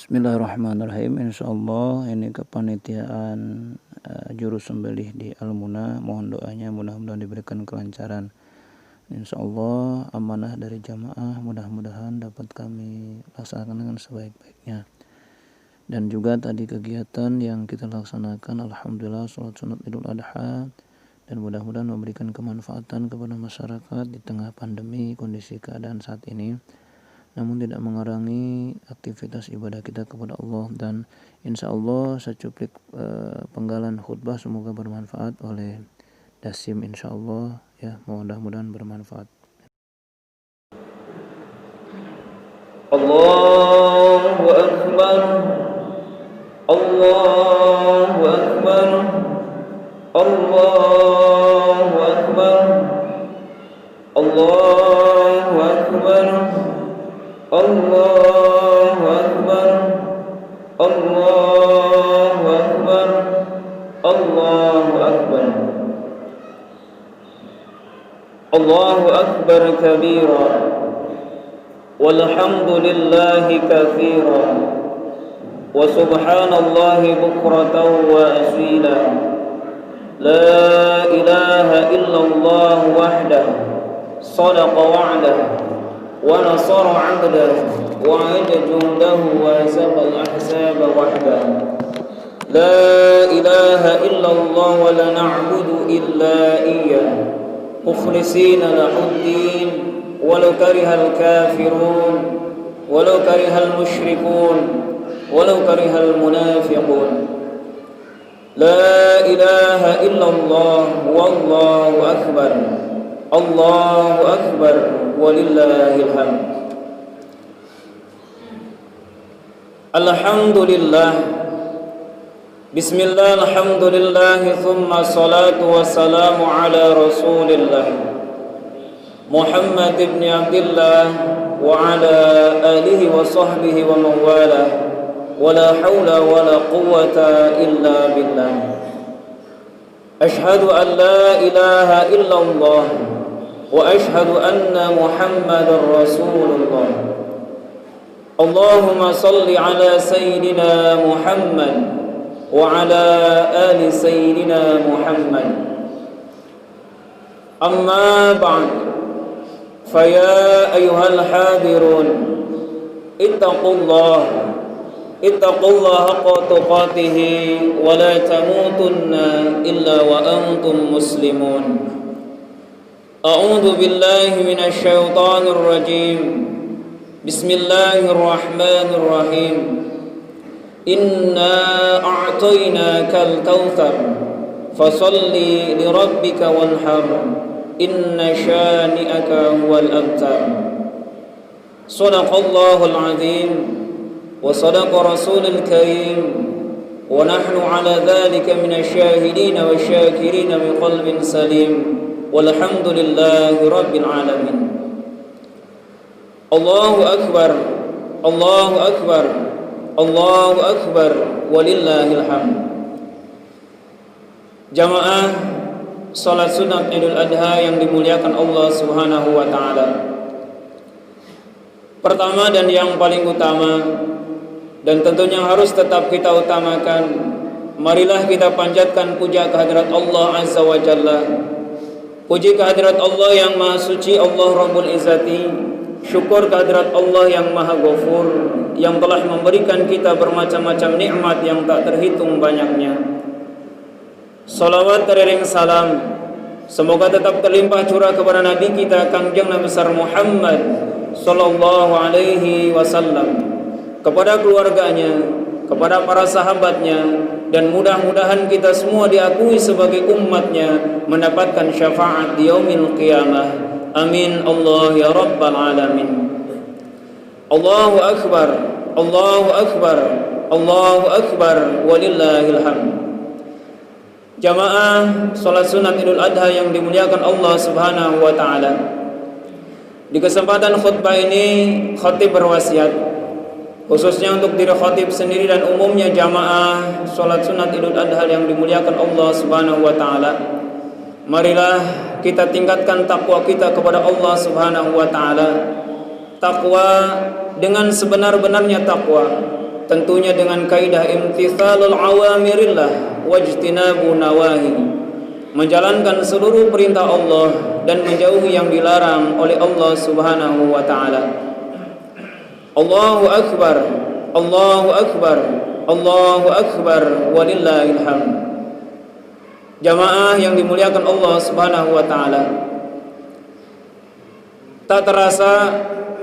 Bismillahirrahmanirrahim. Insyaallah ini kepanitiaan jurus sembelih di Al-Muna, mohon doanya mudah-mudahan diberikan kelancaran. Insyaallah amanah dari jamaah mudah-mudahan dapat kami laksanakan dengan sebaik-baiknya. Dan juga tadi kegiatan yang kita laksanakan, alhamdulillah salat sunat Idul Adha, dan mudah-mudahan memberikan kemanfaatan kepada masyarakat di tengah pandemi kondisi keadaan saat ini, namun tidak mengurangi aktivitas ibadah kita kepada Allah. Dan insya Allah secuplik penggalan khutbah semoga bermanfaat oleh Dasim, insya Allah ya, mudah-mudahan bermanfaat. Allahu Akbar, Allahu Akbar, Allahu Akbar, Allahu Akbar, Allahu Akbar, Allahu Akbar, Allahu Akbar, Allahu Akbar kabira, walhamdulillahi katsira, wa subhanallahi bukratan wa asila, la ilaha illallah wahdahu sadaqa wa'dahu wa nasara 'abdahu wa 'ada jundahu wa saqa al-ahzaba wahdahu, la ilaha illallah wa la na'budu illa iyyah mukhlisina lahu-d-din walau karihal kafirun walau karihal musyrikun walau karihal munafiqun. La ilaha illallah wallahu akbar, Allahu akbar walillahil hamd. Alhamdulillah, bismillah, alhamdulillah, thumma salatu wassalamu ala rasulillah Muhammad ibn Abdullah wa ala alihi wa sahbihi wa mawala, wa la hawla wa la quwwata illa billah. Ashhadu an la ilaha illallah wa ashhadu anna Muhammadar Rasulullah. Allahumma salli ala sayyidina Muhammad wa ala ali sayyidina Muhammad. Amma ba'd, فيا أيها الحاضرون اتقوا الله حق تقاته ولا تموتن إلا وأنتم مسلمون. أعوذ بالله من الشيطان الرجيم. بسم الله الرحمن الرحيم. إنا أعطيناك الكوثر فصل لربك وانحر inna syani'aka huwal abtar. Sadaqallahul azim wa sadaqa rasulul karim wa nahnu ala dhalika minasyahidin wa syakirin bi qalbin salim walhamdulillahi rabbil alamin. Allahu akbar, Allahu akbar, Allahu akbar walillahil hamd. Jamaah salat sunat Idul Adha yang dimuliakan Allah Subhanahu wa taala. Pertama dan yang paling utama, dan tentunya harus tetap kita utamakan, marilah kita panjatkan puja kehadirat Allah Azza wa Jalla. Puji kehadirat Allah yang Maha Suci, Allah Rabbul Izzati. Syukur kehadirat Allah yang Maha Ghafur, yang telah memberikan kita bermacam-macam nikmat yang tak terhitung banyaknya. Salawat teriring salam semoga tetap terlimpah curah kepada Nabi kita Kangjeng Nabi besar Muhammad sallallahu alaihi wasallam, kepada keluarganya, kepada para sahabatnya, dan mudah-mudahan kita semua diakui sebagai umatnya mendapatkan syafaat di yaumil qiyamah. Amin Allah ya rabbal alamin. Allahu akbar, Allahu akbar, Allahu akbar walillahil hamd. Jamaah salat sunat Idul Adha yang dimuliakan Allah Subhanahu wa taala. Di kesempatan khutbah ini khatib berwasiat khususnya untuk diri khatib sendiri dan umumnya jamaah salat sunat Idul Adha yang dimuliakan Allah Subhanahu wa taala. Marilah kita tingkatkan takwa kita kepada Allah Subhanahu wa taala. Takwa dengan sebenar-benarnya takwa, tentunya dengan kaidah imtithalul awamirillah wajtinabu nawahi, menjalankan seluruh perintah Allah dan menjauhi yang dilarang oleh Allah Subhanahu wa taala. Allahu akbar, Allahu akbar, Allahu akbar, walillahil hamd. Jamaah yang dimuliakan Allah Subhanahu wa taala, tak terasa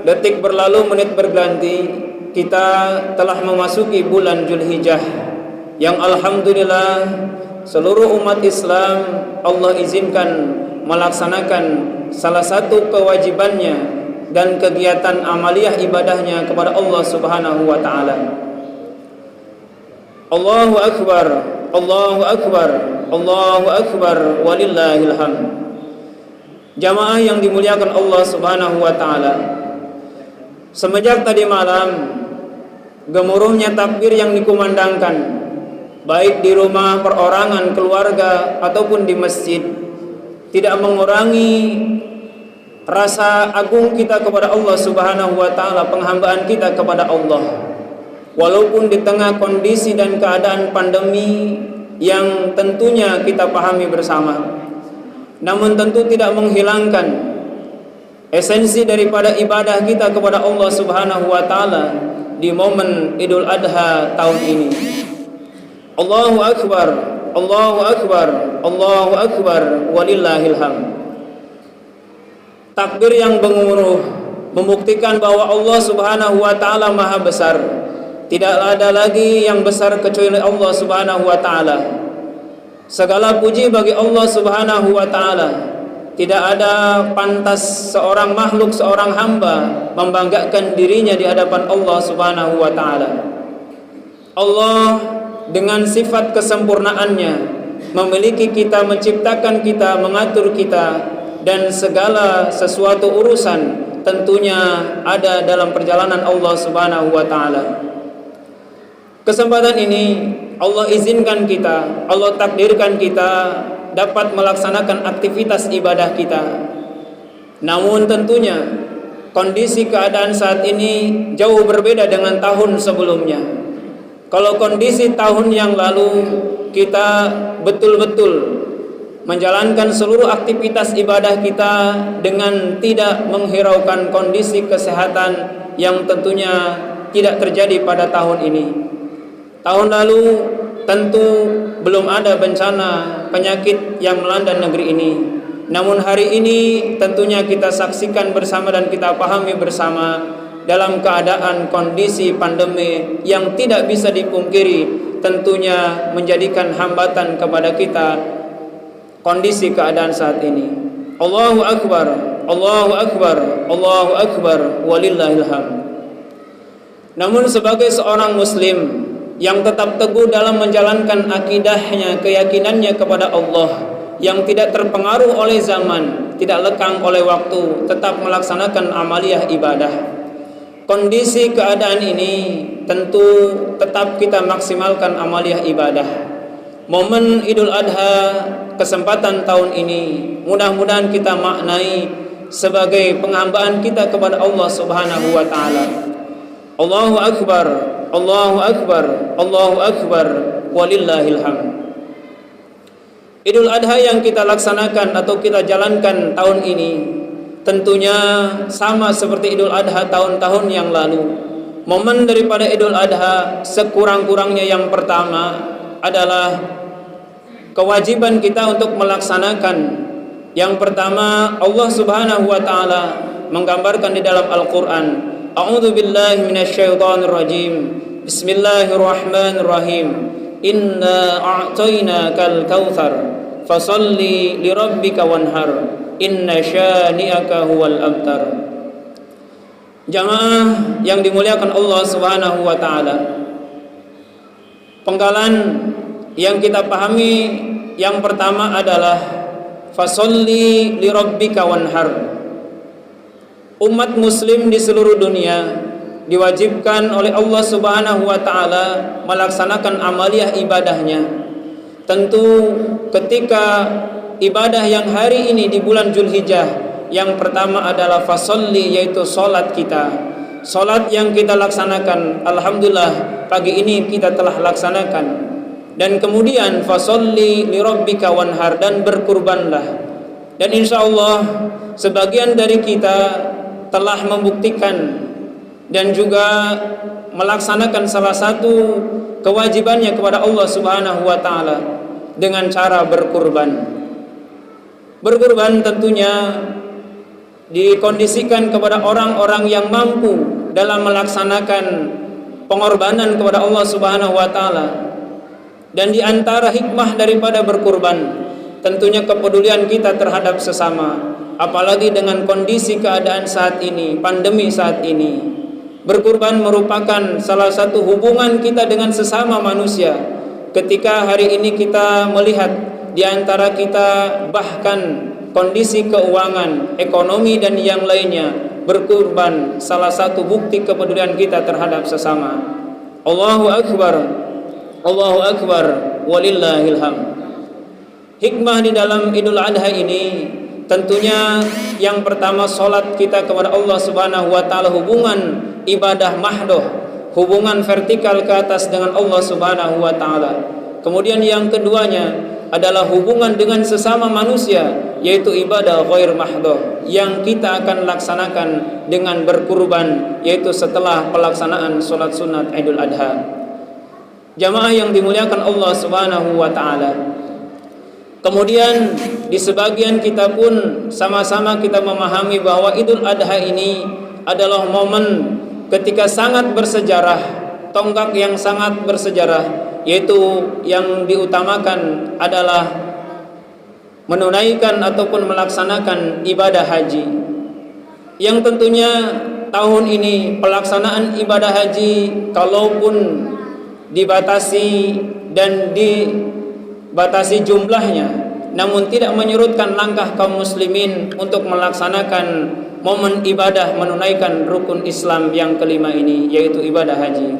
detik berlalu, menit berganti, kita telah memasuki bulan Zulhijjah yang alhamdulillah seluruh umat Islam Allah izinkan melaksanakan salah satu kewajibannya dan kegiatan amaliyah ibadahnya kepada Allah Subhanahu wa taala. Allahu akbar, Allahu akbar, Allahu akbar, walillahil hamd. Jamaah yang dimuliakan Allah Subhanahu wa taala, semenjak tadi malam gemuruhnya takbir yang dikumandangkan baik di rumah perorangan keluarga ataupun di masjid tidak mengurangi rasa agung kita kepada Allah Subhanahu wa taala, penghambaan kita kepada Allah. Walaupun di tengah kondisi dan keadaan pandemi yang tentunya kita pahami bersama, namun tentu tidak menghilangkan esensi daripada ibadah kita kepada Allah Subhanahu wa taala di momen Idul Adha tahun ini. Allahu akbar, Allahu akbar, Allahu akbar, walillahil hamd. Takbir yang bergemuruh membuktikan bahwa Allah Subhanahu wa taala Maha besar. Tidak ada lagi yang besar kecuali Allah Subhanahu wa taala. Segala puji bagi Allah Subhanahu wa taala. Tidak ada pantas seorang makhluk, seorang hamba membanggakan dirinya di hadapan Allah Subhanahu wa taala. Allah dengan sifat kesempurnaannya memiliki kita, menciptakan kita, mengatur kita, dan segala sesuatu urusan tentunya ada dalam perjalanan Allah Subhanahu wa taala. Kesempatan ini Allah izinkan kita, Allah takdirkan kita dapat melaksanakan aktivitas ibadah kita. Namun tentunya kondisi keadaan saat ini jauh berbeda dengan tahun sebelumnya. Kalau kondisi tahun yang lalu kita betul-betul menjalankan seluruh aktivitas ibadah kita dengan tidak menghiraukan kondisi kesehatan yang tentunya tidak terjadi pada tahun ini. Tahun lalu tentu belum ada bencana penyakit yang melanda negeri ini. Namun hari ini tentunya kita saksikan bersama dan kita pahami bersama dalam keadaan kondisi pandemi yang tidak bisa dipungkiri tentunya menjadikan hambatan kepada kita kondisi keadaan saat ini. Allahu akbar, Allahu akbar, Allahu akbar, walillahil hamd. Namun sebagai seorang muslim yang tetap teguh dalam menjalankan akidahnya, keyakinannya kepada Allah, yang tidak terpengaruh oleh zaman, tidak lekang oleh waktu, tetap melaksanakan amaliyah ibadah. Kondisi keadaan ini tentu tetap kita maksimalkan amaliyah ibadah. Momen Idul Adha kesempatan tahun ini mudah-mudahan kita maknai sebagai penghambaan kita kepada Allah Subhanahu wa taala. Allahu akbar, Allahu akbar, Allahu akbar, walillahil hamd. Idul Adha yang kita laksanakan atau kita jalankan tahun ini tentunya sama seperti Idul Adha tahun-tahun yang lalu. Momen daripada Idul Adha sekurang-kurangnya yang pertama adalah kewajiban kita untuk melaksanakan. Yang pertama, Allah Subhanahu wa taala menggambarkan di dalam Al-Qur'an, A'udzu billahi minasyaitonir rajim. Bismillahirrahmanirrahim. Inna a'tainakal kautsar fasalli lirabbika wanhar. Inna syani'aka huwal abtar. Jamaah yang dimuliakan Allah Subhanahu wa taala, penggalan yang kita pahami yang pertama adalah fasalli lirabbika wanhar. Umat muslim di seluruh dunia diwajibkan oleh Allah Subhanahu wa taala melaksanakan amaliyah ibadahnya. Tentu ketika ibadah yang hari ini di bulan Zulhijjah, yang pertama adalah fasalli, yaitu salat kita. Salat yang kita laksanakan, alhamdulillah pagi ini kita telah laksanakan. Dan kemudian fasholli lirabbika wanhar, dan berkurbanlah. Dan insyaallah sebagian dari kita telah membuktikan dan juga melaksanakan salah satu kewajibannya kepada Allah Subhanahu wa taala dengan cara berkurban. Berkurban tentunya dikondisikan kepada orang-orang yang mampu dalam melaksanakan pengorbanan kepada Allah Subhanahu wa taala. Dan di antara hikmah daripada berkurban tentunya kepedulian kita terhadap sesama, apalagi dengan kondisi keadaan saat ini, pandemi saat ini. Berkurban merupakan salah satu hubungan kita dengan sesama manusia. Ketika hari ini kita melihat di antara kita bahkan kondisi keuangan, ekonomi dan yang lainnya, berkurban salah satu bukti kepedulian kita terhadap sesama. Allahu Akbar, Allahu Akbar, walillahil hamd. Hikmah di dalam Idul Adha ini tentunya yang pertama, salat kita kepada Allah Subhanahu wa taala, hubungan ibadah mahdoh, hubungan vertikal ke atas dengan Allah Subhanahu wa taala. Kemudian yang keduanya adalah hubungan dengan sesama manusia, yaitu ibadah ghair mahdoh yang kita akan laksanakan dengan berkurban, yaitu setelah pelaksanaan salat sunat Idul Adha. Jamaah yang dimuliakan Allah Subhanahu wa taala. Kemudian di sebagian kita pun sama-sama kita memahami bahwa Idul Adha ini adalah momen ketika sangat bersejarah, tonggak yang sangat bersejarah, yaitu yang diutamakan adalah menunaikan ataupun melaksanakan ibadah haji. Yang tentunya tahun ini pelaksanaan ibadah haji kalaupun dibatasi dan dibatasi jumlahnya, namun tidak menyurutkan langkah kaum muslimin untuk melaksanakan momen ibadah menunaikan rukun Islam yang kelima ini, yaitu ibadah haji.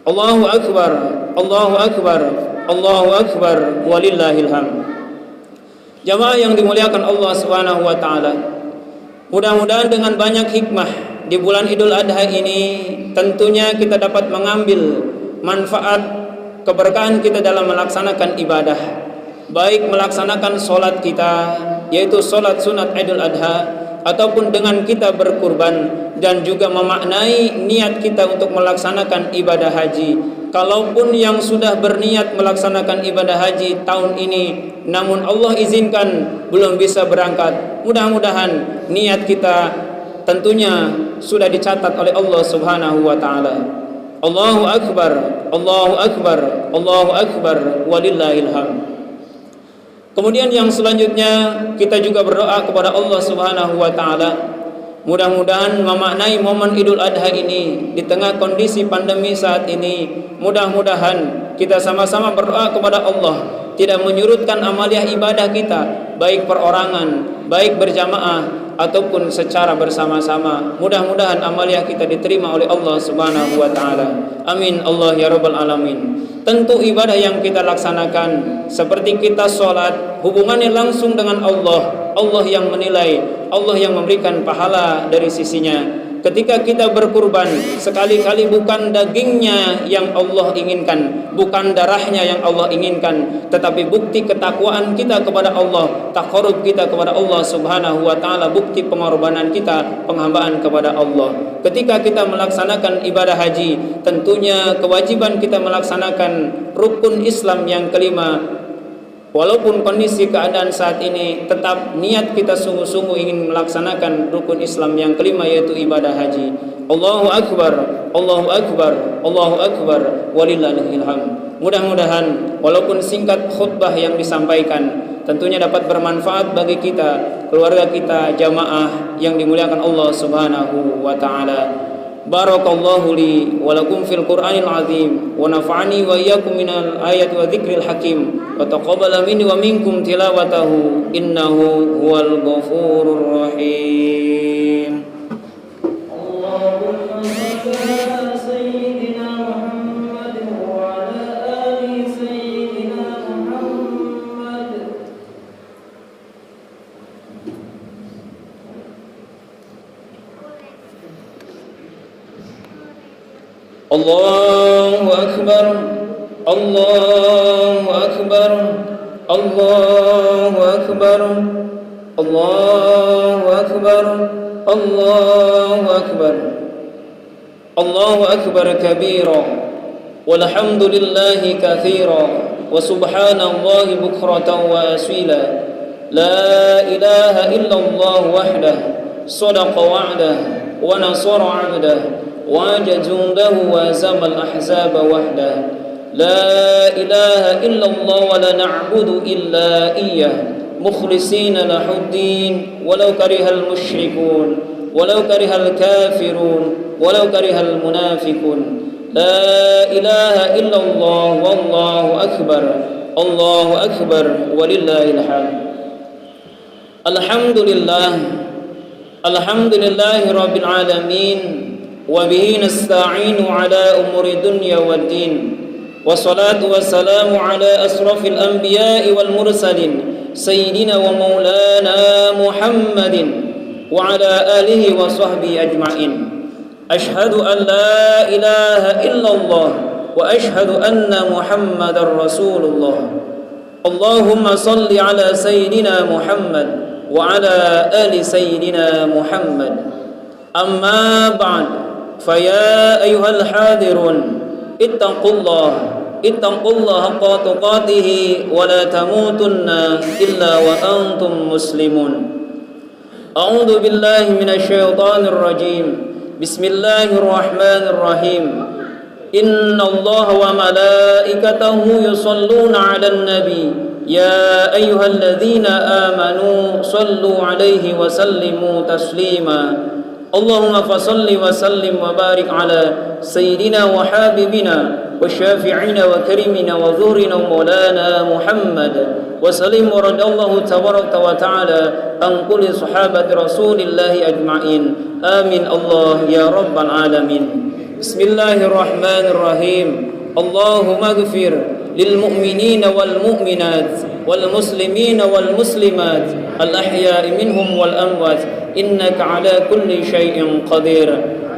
Allahu Akbar, Allahu Akbar, Allahu Akbar, walillahil hamd. Jamaah yang dimuliakan Allah Subhanahu wa taala, mudah-mudahan dengan banyak hikmah di bulan Idul Adha ini tentunya kita dapat mengambil manfaat keberkahan kita dalam melaksanakan ibadah, baik melaksanakan solat kita, yaitu solat sunat Idul Adha, ataupun dengan kita berkurban, dan juga memaknai niat kita untuk melaksanakan ibadah haji. Kalaupun yang sudah berniat melaksanakan ibadah haji tahun ini, namun Allah izinkan belum bisa berangkat, mudah-mudahan niat kita tentunya sudah dicatat oleh Allah Subhanahu wa taala. Allahu Akbar, Allahu Akbar, Allahu Akbar, walillahil hamd. Kemudian yang selanjutnya kita juga berdoa kepada Allah Subhanahu wa taala, mudah-mudahan memaknai momen Idul Adha ini di tengah kondisi pandemi saat ini, mudah-mudahan kita sama-sama berdoa kepada Allah tidak menyurutkan amaliyah ibadah kita, baik perorangan, baik berjamaah ataupun secara bersama-sama. Mudah-mudahan amaliyah kita diterima oleh Allah Subhanahu wa taala. Amin Allah ya rabbal alamin. Tentu ibadah yang kita laksanakan seperti kita sholat, hubungannya langsung dengan Allah. Allah yang menilai, Allah yang memberikan pahala dari sisinya. Ketika kita berkurban, sekali-kali bukan dagingnya yang Allah inginkan, bukan darahnya yang Allah inginkan, tetapi bukti ketakwaan kita kepada Allah, taqarrub kita kepada Allah Subhanahu wa taala, bukti pengorbanan kita, penghambaan kepada Allah. Ketika kita melaksanakan ibadah haji, tentunya kewajiban kita melaksanakan rukun Islam yang kelima. Walaupun kondisi keadaan saat ini, tetap niat kita sungguh-sungguh ingin melaksanakan rukun Islam yang kelima, yaitu ibadah haji. Allahu Akbar, Allahu Akbar, Allahu Akbar, walillahil hamd. Mudah-mudahan walaupun singkat khutbah yang disampaikan tentunya dapat bermanfaat bagi kita, keluarga kita, jamaah yang dimuliakan Allah Subhanahu wa taala. Barakallahu li wa lakum fil Qur'anil azim wa nafa'ani wa iyyakum minal ayati wa dzikril hakim wa taqabbala minni wa minkum tilawatahu innahu huwal ghafurur rahim. Allahumma shalli ala sayyidina Muhammad wa ala ali sayyidina Muhammad. الله أكبر الله أكبر الله أكبر الله أكبر الله أكبر الله أكبر كبيرا والحمد لله كثيرا وسبحان الله بكرة وأصيلا لا إله إلا الله وحده صدق وعده ونصر عبده وعاد جنده وهزم الأحزاب وحده لا إله إلا الله ولا نعبد إلا إياه مخلصين له الدين ولو كره المشركون ولو كره الكافرون ولو كره المنافقون لا إله إلا الله والله أكبر الله أكبر ولله الحمد الحمد لله رب العالمين وبه نستعين على أمور الدنيا والدين والصلاة والسلام على أشرف الأنبياء والمرسلين سيدنا ومولانا محمد وعلى آله وصحبه أجمعين أشهد أن لا إله إلا الله وأشهد أن محمد رسول الله اللهم صل على سيدنا محمد وعلى آل سيدنا محمد أما بعد فيا أيها الحاضرون اتقوا الله حق تقاته ولا تموتن إلا وأنتم مسلمون أعوذ بالله من الشيطان الرجيم بسم الله الرحمن الرحيم إن الله وملائكته يصلون على النبي يا أيها الذين آمنوا صلوا عليه وسلموا تسليما اللهم فصل وسلم وبارك على سيدنا وحبيبنا وشافعنا وكريمنا وظهرنا ومولانا محمد وسلم ورد الله تبارك وتعالى عن كل صحابة رسول الله أجمعين آمين الله يا رب العالمين بسم الله الرحمن الرحيم اللهم اغفر للمؤمنين والمؤمنات والمسلمين والمسلمات الأحياء منهم والأموات إنك على كل شيء قدير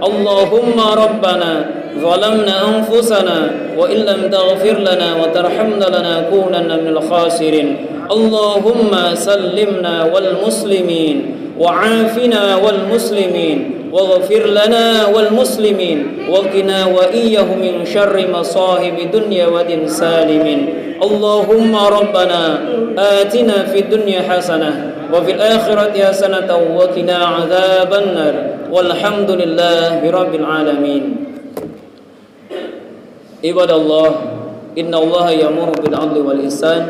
اللهم ربنا ظلمنا أنفسنا وإن لم تغفر لنا وترحمنا لنكونن من الخاسرين اللهم سلمنا والمسلمين وعافنا والمسلمين واغفر لنا والمسلمين وقنا وإياه من شر مصائب الدنيا ودين سالمين اللهم ربنا آتنا في الدنيا حسنة وفي الآخرة حسنة وقنا عذاب النار والحمد لله رب العالمين عباد الله إن الله يأمر بالعدل والإحسان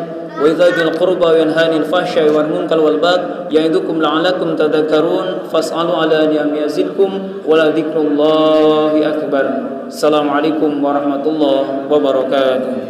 وإيتاء ذي القربى وينهى عن الفحشاء والمنكر والبغي يعظكم لعلكم تذكرون فاسألوا على نعم يزدكم ولذكر الله أكبر السلام عليكم ورحمة الله وبركاته